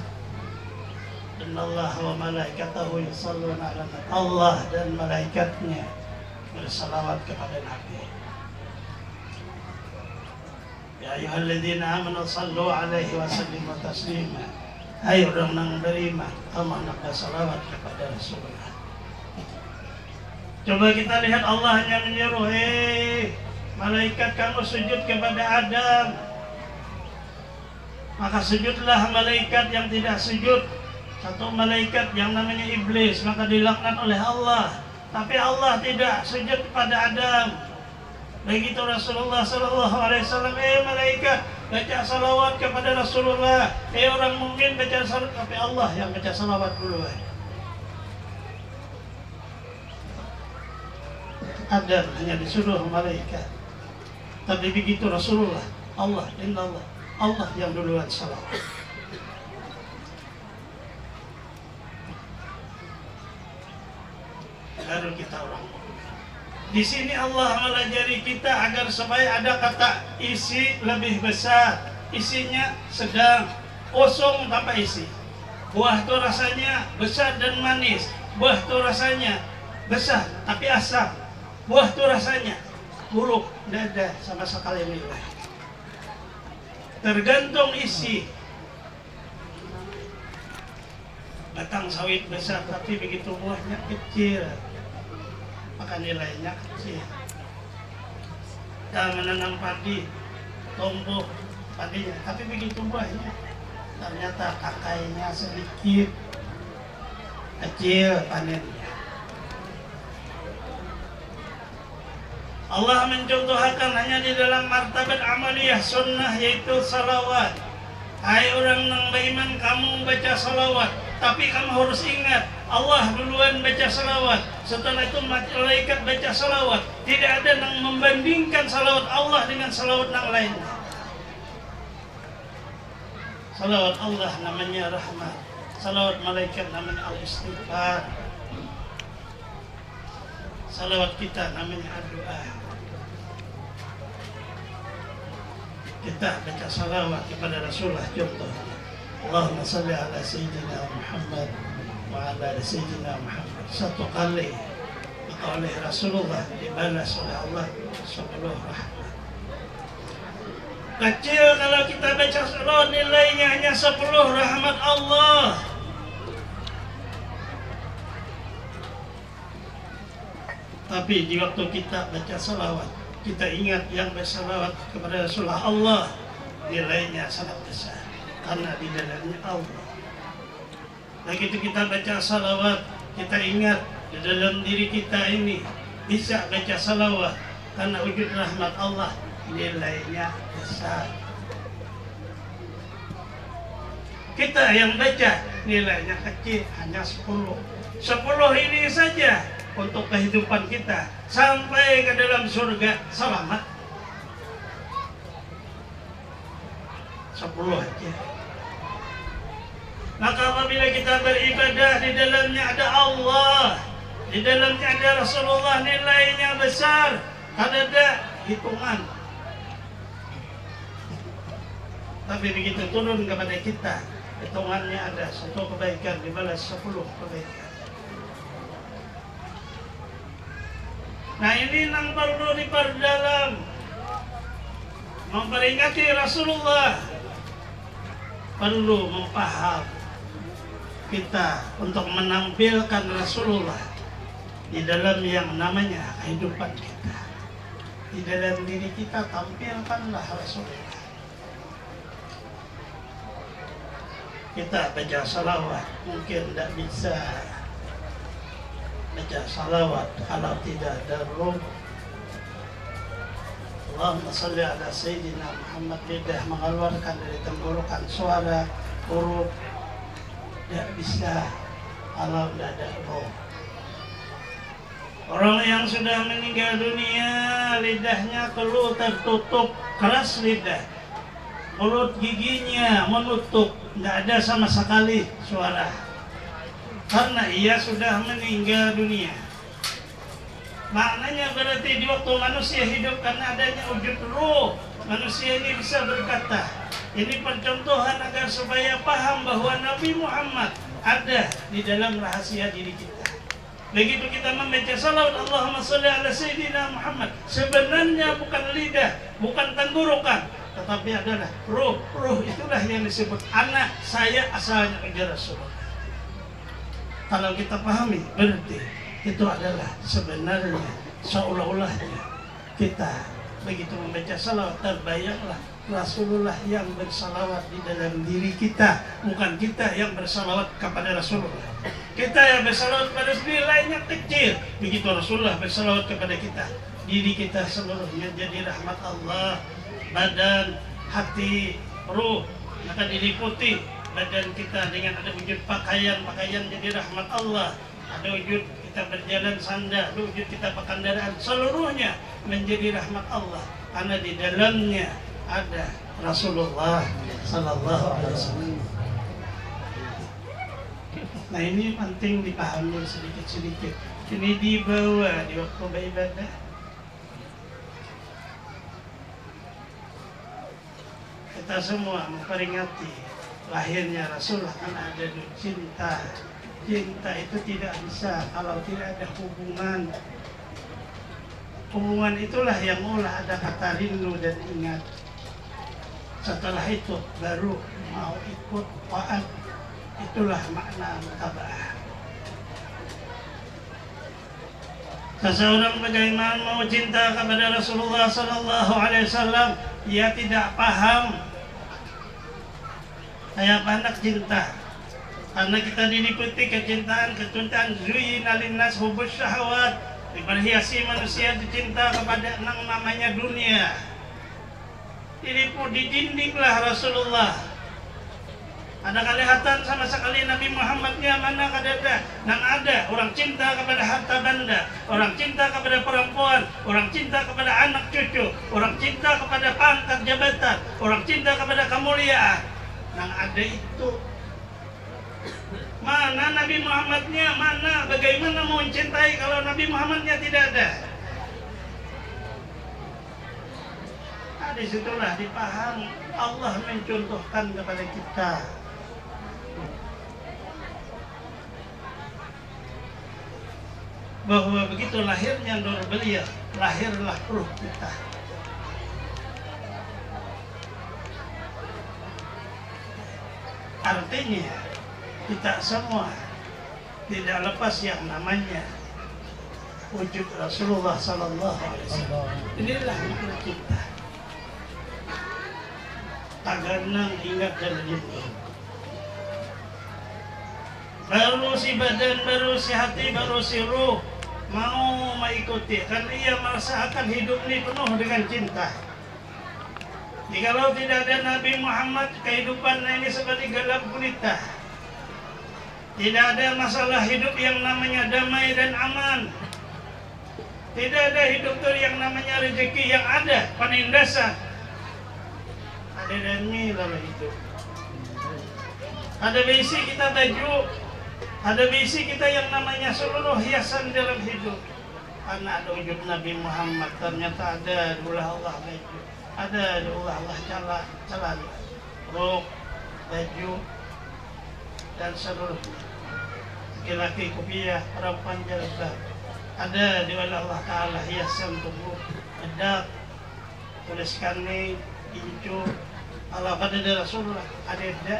Innallaha wa malaikatahu yusholluna 'alan nabi. Allah dan malaikatnya bersalawat kepada Nabi. Ya ayyuhalladzina amanu shallu 'alaihi wa sallimu taslima. Hai orang yang beriman, kamu nak bersalawat kepada Rasulullah. Coba kita lihat Allah hanya menyuruh, malaikat kamu sujud kepada Adam. Maka sujudlah malaikat yang tidak sujud. Satu malaikat yang namanya iblis, maka dilaknat oleh Allah. Tapi Allah tidak sujud kepada Adam. Begitu Rasulullah Sallallahu Alaihi Wasallam, malaikat baca salawat kepada Rasulullah. Orang mukmin baca salawat, tapi Allah yang baca salawat duluan. Adam hanya disuruh malaikat. Tapi begitu Rasulullah, Allah, Innallah, Allah yang duluan salawat. Baru kita orang. Di sini Allah melajari kita agar supaya ada kata isi lebih besar, isinya sedang, kosong tanpa isi. Buah itu rasanya besar dan manis, buah itu rasanya besar tapi asam, buah itu rasanya buruk, tidak ada sama sekali nilai. Tergantung isi. Batang sawit besar tapi begitu buahnya kecil, maka nilainya kecil. Kita menanam padi, tumbuh padinya, tapi begitu buahnya ternyata kakainya sedikit, kecil panennya. Allah mencontohkan hanya di dalam martabat amaliyah sunnah, yaitu salawat. Hai orang yang beriman, kamu baca salawat, tapi kamu harus ingat Allah duluan baca salawat, setelah itu malaikat baca salawat. Tidak ada yang membandingkan salawat Allah dengan salawat yang lain. Salawat Allah namanya rahmat, salawat malaikat namanya al-istighfar, salawat kita namanya doa. Kita baca salawat kepada Rasulullah, contohnya Allahumma salli ala Sayyidina Muhammad wa ala Sayyidina Muhammad. Satu kali maka oleh Rasulullah dibalas oleh Allah 10 rahmat. Kecil kalau kita baca salawat, nilainya hanya 10 rahmat Allah. Tapi di waktu kita baca salawat, kita ingat yang bersalawat kepada Rasulullah, Allah, nilainya sangat besar karena di dalamnya Allah. Begitu kita baca salawat, kita ingat di dalam diri kita ini bisa baca salawat karena wujud rahmat Allah, nilainya besar. Kita yang baca nilainya kecil, hanya 10. 10 ini saja untuk kehidupan kita sampai ke dalam surga selamat. 10 aja. Maka apabila kita beribadah, di dalamnya ada Allah, di dalamnya ada Rasulullah, nilainya besar, karena ada hitungan. Tapi begitu turun kepada kita, hitungannya ada 1 kebaikan dibalas 10 kebaikan. Nah ini yang perlu diperdalam, memperingati Rasulullah, perlu memaham kita untuk menampilkan Rasulullah di dalam yang namanya kehidupan kita. Di dalam diri kita tampilkanlah Rasulullah. Kita baca salawat, mungkin tidak bisa baca salawat kalau tidak ada ruh. Allahumma salli ala Sayyidina Muhammad, lidah mengeluarkan dari tenggorokan suara huruf, tidak bisa kalau tidak ada roh. Orang yang sudah meninggal dunia, lidahnya keluh tertutup, keras lidah, mulut giginya menutup, tidak ada sama sekali suara, karena ia sudah meninggal dunia. Maknanya berarti di waktu manusia hidup, karena adanya wujud ruh, manusia ini bisa berkata. Ini percontohan agar supaya paham bahwa Nabi Muhammad ada di dalam rahasia diri kita. Begitu kita membaca salawat Allahumma sholli ala Sayyidina Muhammad, sebenarnya bukan lidah, bukan tenggorokan, tetapi adalah ruh. Ruh itulah yang disebut anak saya asalnya dari Rasulullah. Kalau kita pahami, berarti itu adalah sebenarnya seolah-olahnya kita begitu membaca salawat, terbayanglah Rasulullah yang bersalawat di dalam diri kita, bukan kita yang bersalawat kepada Rasulullah. Kita yang bersalawat kepada diri lainnya kecil, begitu Rasulullah bersalawat kepada kita, diri kita seluruhnya jadi rahmat Allah. Badan, hati, ruh, maka diliputi badan kita dengan ada wujud pakaian jadi rahmat Allah. Ada wujud kita berjalan sandal, wujud kita pakandaraan, seluruhnya menjadi rahmat Allah, karena di dalamnya ada Rasulullah Sallallahu Alaihi Wasallam. Nah ini penting dipahami sedikit-sedikit. Ini dibawa di waktu beribadah. Kita semua memperingati lahirnya Rasulullah, karena ada cinta. Cinta itu tidak bisa kalau tidak ada hubungan. Hubungan itulah yang mula ada kata rindu dan ingat. Setelah itu baru mau ikut taat. Itulah makna mutaba'ah. Seseorang bagaimana mau cinta kepada Rasulullah Sallallahu Alaihi Wasallam, ia tidak paham kayak anak cinta. Karena kita diliputi kecintaan zuyina linnas hubus syahwat, diperhiasi manusia dicinta kepada yang namanya dunia. Diliput di dindinglah Rasulullah. Ada kelihatan sama sekali Nabi Muhammadnya mana kadada. Dan ada orang cinta kepada harta benda, orang cinta kepada perempuan, orang cinta kepada anak cucu, orang cinta kepada pangkat jabatan, orang cinta kepada kemuliaan. Dan ada itu. Mana Nabi Muhammadnya, mana? Bagaimana mau mencintai kalau Nabi Muhammadnya tidak ada? Nah, disitulah dipahami Allah mencontohkan kepada kita. Bahwa begitu lahirnya nur beliau, lahirlah ruh kita. Artinya kita semua tidak lepas yang namanya wujud Rasulullah Sallallahu Alaihi Wasallam. Inilah makna kita. Taganang ingat dan rindu. Baru si badan, baru si hati, baru si ruh mau mengikuti, karena ia merasakan hidup ini penuh dengan cinta. Jikalau tidak ada Nabi Muhammad, kehidupan ini seperti gelap gulita. Tidak ada masalah hidup yang namanya damai dan aman. Tidak ada hidup yang namanya rezeki yang ada penindasan. Ada demi dalam hidup. Ada besi kita baju, ada besi kita yang namanya seluruh hiasan dalam hidup. Karena ada wujud Nabi Muhammad, ternyata ada ulah Allah baju, ada ulah Allah jalan, rok, baju, dan seluruhnya. Laki-laki kopiah, perempuan jalbab. ada di wala Allah Ta'ala hiasan tubuh bedak tuliskan nih incu kalau ada dari Rasulullah ada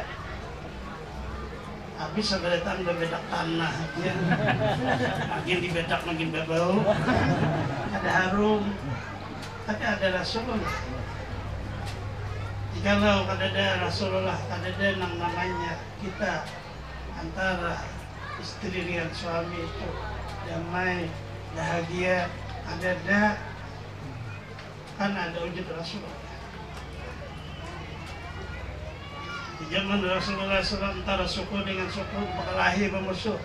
habis seberetan bebedak tanah ya. Makin dibedak makin berbau ada harum tapi ada Rasulullah. Jikalau ada Rasulullah ada yang namanya kita antara istri dengan suami itu damai bahagia ada kan ada wujud Rasulullah. Di zaman Rasulullah SAW antara suku dengan suku berkelahi bermusuh.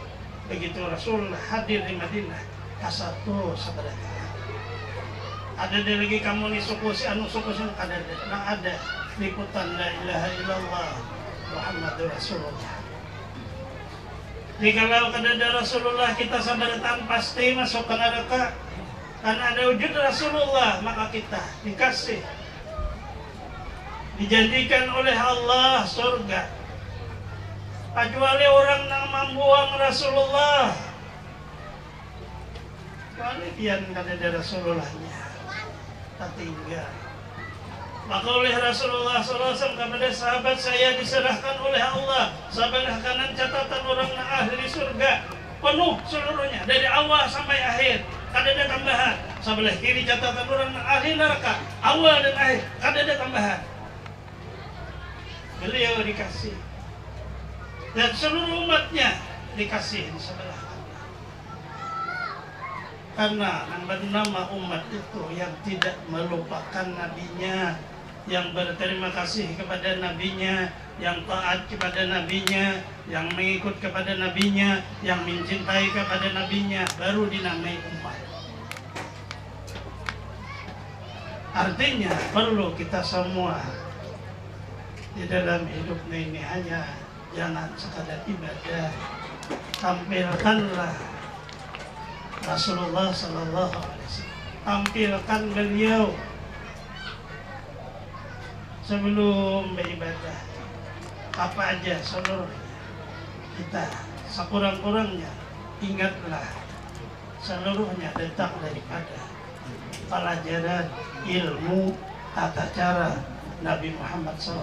Begitu Rasulullah hadir di Madinah, kasatu sebenarnya. Ada lagi kamu nih suku si anu suku si ada liputan la ilaha illallah Muhammadur Rasulullah. Jikalau ada Rasulullah kita sabaratan pasti masuk ke neraka. Karena ada wujud Rasulullah maka kita dikasih dijanjikan oleh Allah surga. Kecuali orang yang membuang Rasulullah, kecuali pian kada Rasulullahnya tertinggal. Maka oleh Rasulullah SAW kepada sahabat saya diserahkan oleh Allah sebelah kanan catatan orang yang ahli surga penuh seluruhnya dari awal sampai akhir. Kada ada tambahan. Sebelah kiri catatan orang yang ahli neraka awal dan akhir. Kada ada tambahan. Beliau dikasih dan seluruh umatnya dikasih di sebelah kanan. Karena yang bernama umat itu yang tidak melupakan nabinya, yang berterima kasih kepada nabinya, yang taat kepada nabinya, yang mengikut kepada nabinya, yang mencintai kepada nabinya, baru dinamai umat. Artinya perlu kita semua di dalam hidupnya ini hanya jangan sekadar ibadah, tampilkanlah Rasulullah Sallallahu Alaihi Wasallam, tampilkan beliau sebelum beribadah apa aja seluruhnya kita sekurang-kurangnya ingatlah seluruhnya datang daripada pelajaran ilmu tata cara Nabi Muhammad SAW.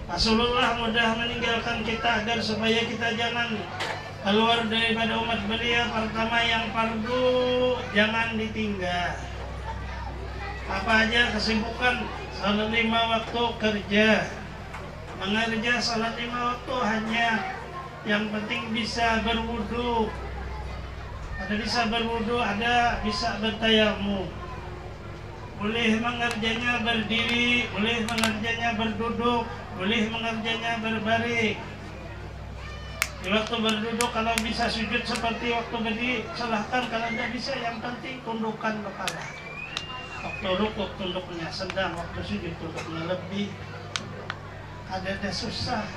Rasulullah mudah meninggalkan kita agar supaya kita jangan keluar daripada umat beliau. Pertama yang fardu jangan ditinggal. Apa aja kesibukan salat 5 waktu kerja, mengerja salat 5 waktu hanya yang penting bisa berwudu. Ada bisa berwudu, ada bisa bertayamum. Boleh mengerjanya berdiri, boleh mengerjanya berduduk, boleh mengerjanya berbaring. Di waktu berduduk kalau bisa sujud seperti waktu berdiri, silahkan. Kalau tidak bisa, yang penting tundukkan kepala. Waktu rukuk tunduknya sedang, waktu sujud tunduknya lebih. Ada susah.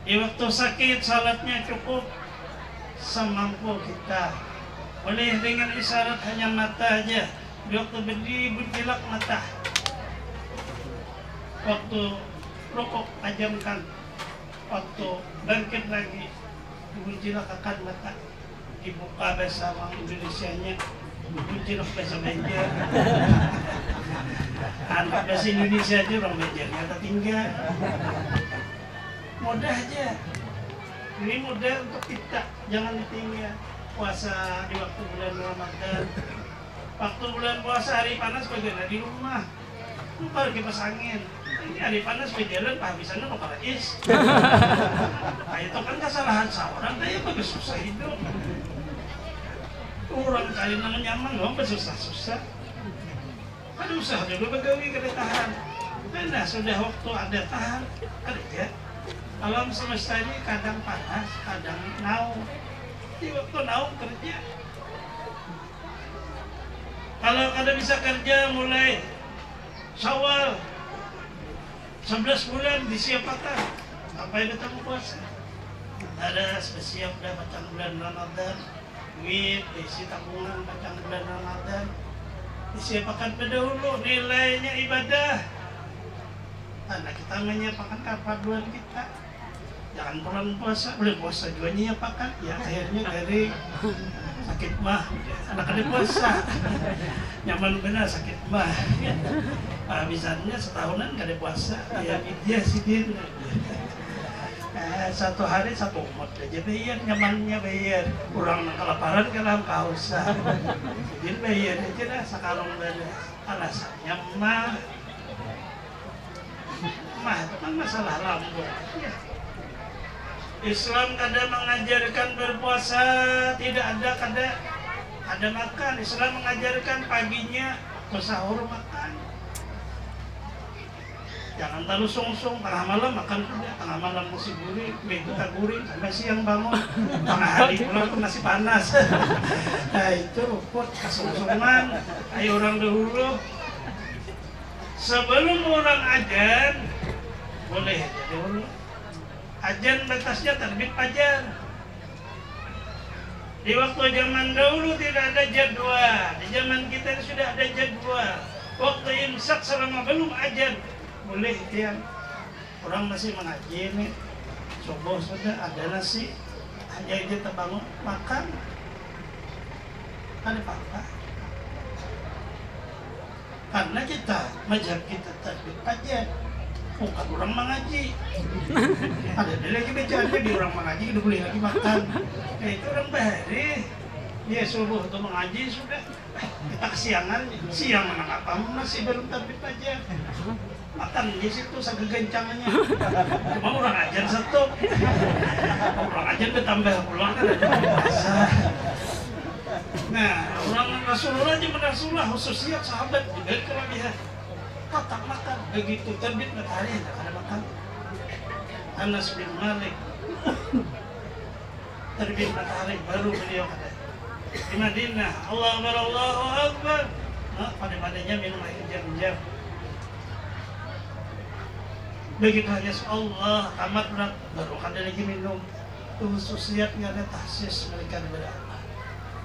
Di waktu sakit salatnya cukup semampu kita. Boleh dengan isyarat hanya mata aja. Di waktu berdiri berjelak mata. Waktu rukuk pejamkan. Waktu bangkit lagi berjelak akan mata. Dibuka bahasa orang Indonesianya, berjelak bahasa Banjar. Anak bahasa Indonesia aja orang Banjarnya tertinggal. Mudah aja. Ini mudah untuk kita, jangan ditinggal. Puasa di waktu bulan Ramadan. Waktu bulan puasa hari panas bagaimana di rumah? Lupa kipas angin. Ini hari panas berjalan kehabisannya mau karais. Nah itu kan kesalahan seorang, dia bagus susah hidup. Orang cari nama nyaman, orang bersusah-susah. Ada usaha dulu begawi kada tahan. Karena sudah waktu ada tahan kerja. Alam semesta ini kadang panas, kadang naung. Di waktu naung kerja. Kalau kada bisa kerja mulai Syawal 11 bulan disiapkan sampai datang puasa. Ada bersiap dah macam bulan Ramadan, duit isi tabungan macam bulan Ramadan. Disiapkan pendahulu nilainya ibadah. Karena kita menyiapkan keperluan kita. jangan bulan puasa, bulan puasa juga nyiapakan, ya akhirnya dari sakit mah, anak ada puasa, nyaman benar sakit mah, habisannya setahunan gak ada puasa, ya dia sih dia, satu hari satu umat aja bayar, nyamannya bayar, kurang kelaparan kalau kausa, jadi bayar aja dah sekarang dari alasannya mah itu kan masalah lambung. Ya. Islam kadang mengajarkan berpuasa, tidak ada makan. Islam mengajarkan paginya sahur makan. Jangan terlalu sungsung, tengah malam makan sudah, tengah malam masih gurih, begitu tak gurih, sampai siang bangun, tengah hari pulang pun masih panas. Nah itu ruput kesungssungan. Ayo orang dahulu, sebelum orang ajan, boleh aja dulu. Ajan batasnya terbit fajar. Di waktu zaman dahulu tidak ada jadwal. Di zaman kita sudah ada jadwal. Waktu imsak selama belum ajan, boleh yang orang masih mengaji nih. Coba sudah ada nasi, aja kita bangun makan. Ada apa-apa? Karena kita mazhab kita terbit fajar. Bukan orang mengaji. Ada lagi bacaannya di orang mengaji, udah boleh lagi makan. Itu orang bahari. Ya subuh itu mengaji sudah. Kita kesiangan, siang mana apa masih belum terbit fajar. Makan di situ saged gencangannya. Cuma orang ajar satu. Orang ajar bertambah pulang kan ada puasa. Nah, orang Rasulullah juga Rasulullah khususnya sahabat juga kelebihan. Tetap makan, begitu terbit matahari tidak ada makan. Anas bin Malik terbit matahari baru beliau kata di Madinah, Allahu Akbar. Nah, pada-padanya minum air jam-jam. Begitu hanya Allah tamat berat baru kada lagi minum. Itu khususiyatnya ada tahsis mereka kepada Allah.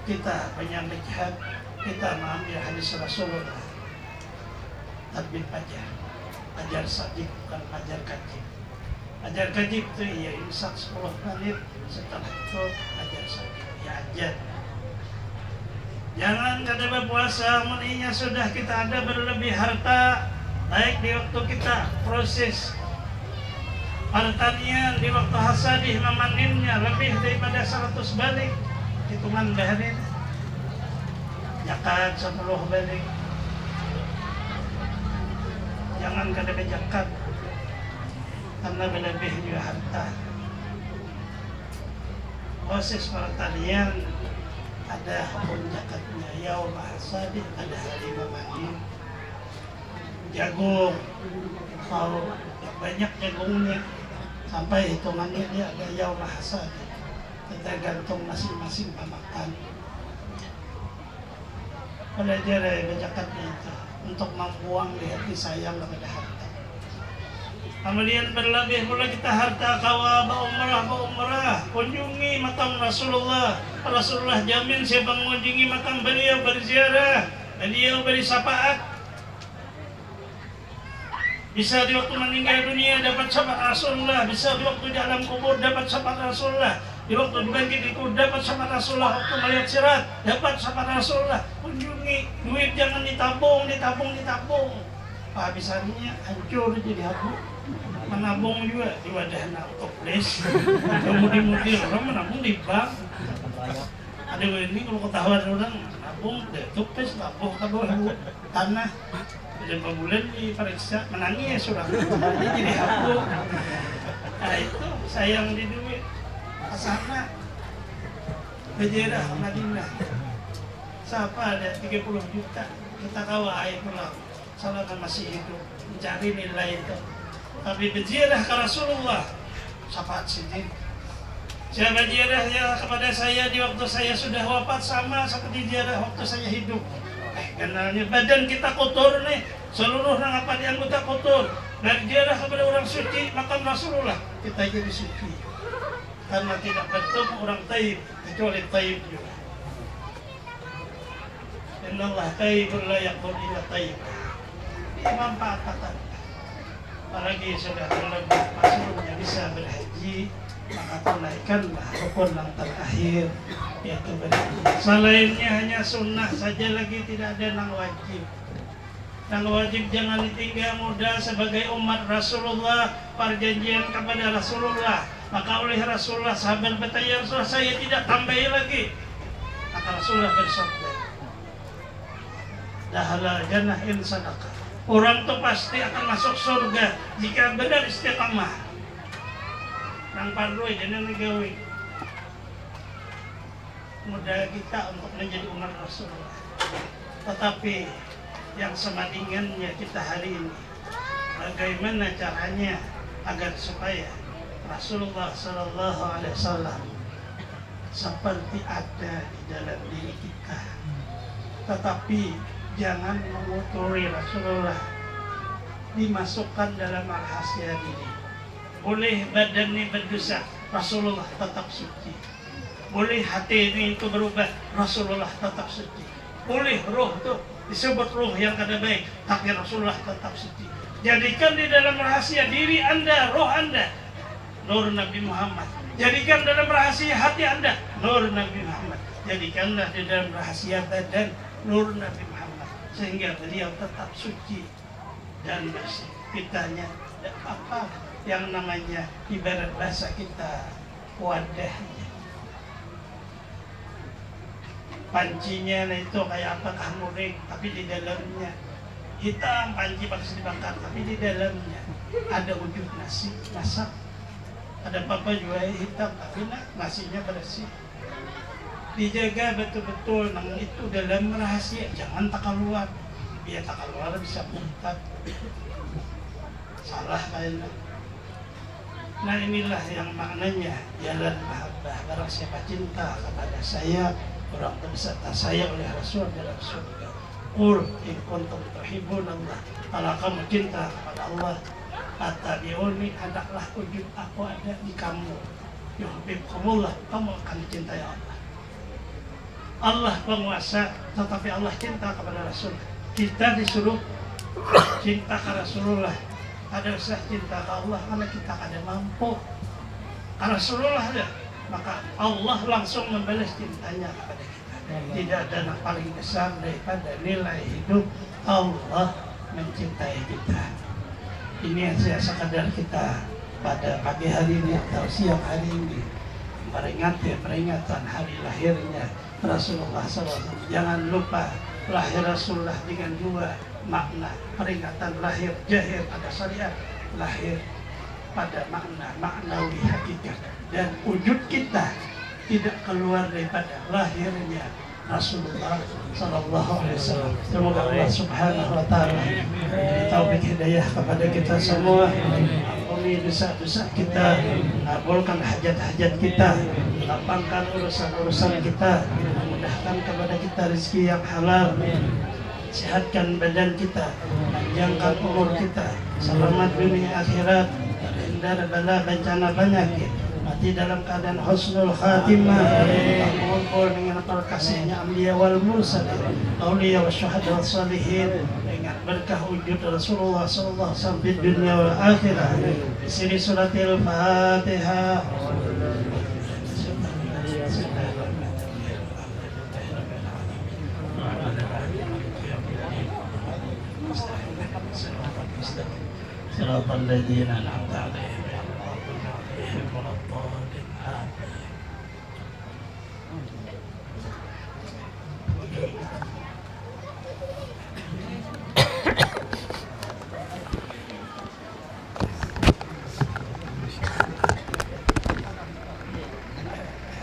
Kita menyambut jihad, kita mengambil hadis Rasulullah. Terbit fajar, fajar sadiq bukan fajar kajib. Fajar kajib itu ya imsak 10 menit, setelah itu fajar sadiq, ya ajar. Jangan kada berpuasa, meninya sudah kita ada berlebih harta, baik di waktu kita proses pertanian, di waktu hasadih memaninnya lebih daripada 100 balik, hitungan baharin, zakat 10 balik. Jangan kada bejakat karena berlebih juga harta. Proses pertanian ada hukum zakatnya, yaum hasadih, ada hari memanen. Jagung, kalau banyak jagungnya sampai hitungannya dia ada yaum hasadih. Kita gantung masing-masing pemakan. Belajar dari bejakatnya itu untuk membuang di hati sayang kepada harta. Kemudian berlebih pula kita harta kawa umrah, kunjungi makam Rasulullah. Rasulullah jamin siapa mengunjungi makam beliau berziarah, beliau beri syafaat. Bisa di waktu meninggal dunia dapat syafaat Rasulullah, bisa di waktu di alam kubur dapat syafaat Rasulullah, di waktu dibangkit itu dapat syafaat Rasulullah, waktu melihat sirat dapat syafaat Rasulullah. Kunjungi, duit jangan ditabung. Habisannya hancur jadi abu. Menabung juga di wadah toples. Kemudian orang menabung di bank. Ada ini kalau ketahuan orang menabung di toples, tabuh tanah. Beberapa bulan diperiksa menangis sudah jadi abu. Nah itu sayang di duit. Kesana Hijrah Madinah. Siapa ada 30 juta, kita tahu air pulang. Salah kan masih hidup, mencari nilai itu. Tapi berziarah ke Rasulullah, syafaat siddiq. Siapa ziarahnya kepada saya di waktu saya sudah wafat sama seperti ziarah waktu saya hidup. Kenalnya badan kita kotor nih, seluruh apa di anggota kotor. Dan ziarah kepada orang suci, makam Rasulullah, kita jadi suci. Karena tidak bertemu orang taib, kecuali taib juga. Innallah taibun la yaqbul illa taib. Dimanfaatkan. Apalagi sudah terlebih masuknya bisa berhaji, maka tunaikanlah rukun yang terakhir, yaitu beriman. Selainnya hanya sunnah saja lagi, tidak ada yang wajib. Yang wajib jangan ditinggal mudah sebagai umat Rasulullah, perjanjian kepada Rasulullah. Maka oleh Rasulullah sahabat bertanya, Rasulullah saya tidak tambahi lagi. Maka Rasulullah bersabda, dahala jannah in sadaqah. Orang itu pasti akan masuk surga jika benar istiqamah. Nang parloi jangan negawi. Mudah kita untuk menjadi umat Rasulullah. Tetapi yang semadingannya kita hari ini, bagaimana caranya agar supaya Rasulullah Sallallahu Alaihi Wasallam seperti ada di dalam diri kita, tetapi jangan mengotori Rasulullah, dimasukkan dalam rahasia diri. Boleh badan ini berdosa, Rasulullah tetap suci. Boleh hati ini itu berubah, Rasulullah tetap suci. Boleh roh itu disebut roh yang kada baik, tapi Rasulullah tetap suci. Jadikan di dalam rahasia diri Anda, roh Anda, nur Nabi Muhammad. Jadikan dalam rahasia hati Anda, nur Nabi Muhammad. Jadikanlah di dalam rahasia badan, nur Nabi Muhammad, sehingga beliau tetap suci dan bersih. Kitanya apa yang namanya ibarat bahasa kita wadahnya, pancinya itu kayak apakah murni, tapi di dalamnya hitam, panci bagus dibakar, tapi di dalamnya ada wujud nasi masak. Ada apa juga hitam, tapi nasinya bersih. Dijaga betul-betul, nang itu dalam rahasia, jangan tak keluar. Biar tak keluar bisa murtad, salah kayaknya. Nah inilah yang maknanya jalan mahabbah. Barang siapa cinta kepada saya, orang beserta saya oleh Rasul dalam surga. Qul in kuntum tuhibbunallah, kalau kamu cinta kepada Allah, fattabi'uni, hendaklah wujud aku ada di kamu. Yuhibbukumullah, kamu akan dicintai Allah. Allah penguasa, tetapi Allah cinta kepada Rasul. Kita disuruh cinta ke Rasulullah. Ada usah cinta ke Allah karena kita kada mampu. Karena Rasulullah ada, maka Allah langsung membalas cintanya kepada kita. Tidak ada yang paling besar daripada nilai hidup Allah mencintai kita. Ini yang saya sekadar kita pada pagi hari ini atau siang hari ini peringatan hari lahirnya Rasulullah SAW. Jangan lupa lahir Rasulullah dengan dua makna, peringatan lahir jahir pada syariat, lahir pada makna maknawi hakikat, dan wujud kita tidak keluar daripada lahirnya Rasulullah Sallallahu Alaihi Wasallam. Semoga Allah Subhanahu Wa Taala memberi taufik hidayah kepada kita semua, ampuni dosa-dosa kita, kabulkan hajat-hajat kita, lapangkan urusan-urusan kita, mudahkan kepada kita rezeki yang halal, sehatkan badan kita, panjangkan umur kita, selamat dunia akhirat, terhindar bala bencana penyakit, mati dalam keadaan husnul khatimah, mengumpul dengan para kasihnya amliya wal mursalin, auliya wa syuhada wa salihin, dengan berkah wujud Rasulullah sallallahu alaihi wasallam di dunia wal akhirah. Di sini suratil Fatihah. صراط الذين أنعمت عليهم غير المغضوب عليهم ولا الضالين آمين.